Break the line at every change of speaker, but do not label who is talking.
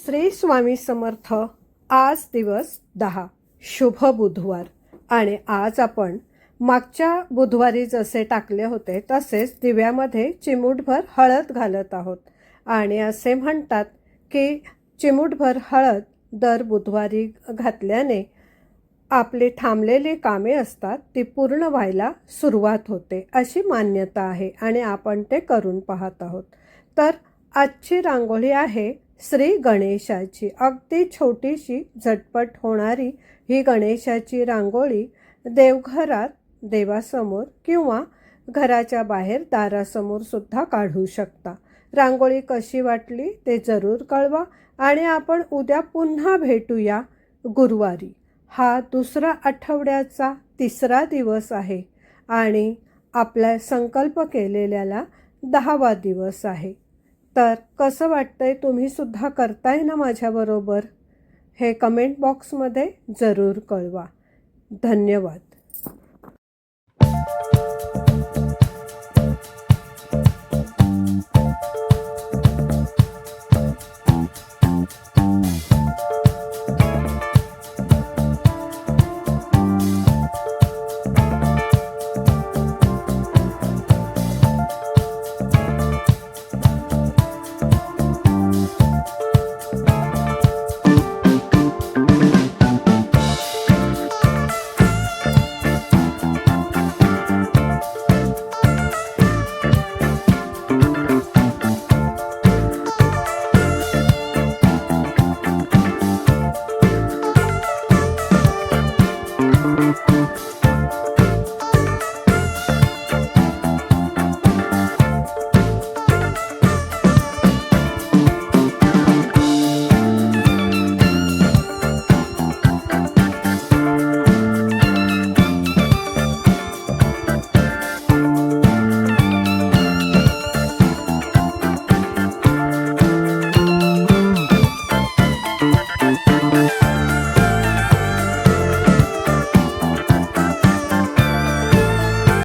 श्री स्वामी समर्थ। आज दिवस 10 शुभ बुधवार आणि आज आपण मागच्या बुधवारी जसे टाकले होते तसेच दिव्यामध्ये चिमूटभर हळद घालत आहोत आणि असे म्हणतात की चिमूटभर हळद दर बुधवारी घातल्याने आपली थांबलेली कामे असतात ती पूर्ण व्हायला सुरुवात होते अशी मान्यता आहे आणि आपण ते करून पाहत आहोत। तर आजची रांगोळी आहे श्री गणेशाची। अगदी छोटीशी झटपट होणारी ही गणेशाची रांगोळी देवघरात देवासमोर किंवा घराच्या बाहेर दारासमोर सुद्धा काढू शकता। रांगोळी कशी वाटली ते जरूर कळवा आणि आपण उद्या पुन्हा भेटूया गुरुवारी। हा दुसरा आठवड्याचा तिसरा दिवस आहे आणि आपला संकल्प केलेल्याला 10वा दिवस आहे। तर कसं वाटतंय, तुम्ही सुद्धा करताय ना माझ्याबरोबर? हे कमेंट बॉक्समध्ये जरूर कळवा। धन्यवाद।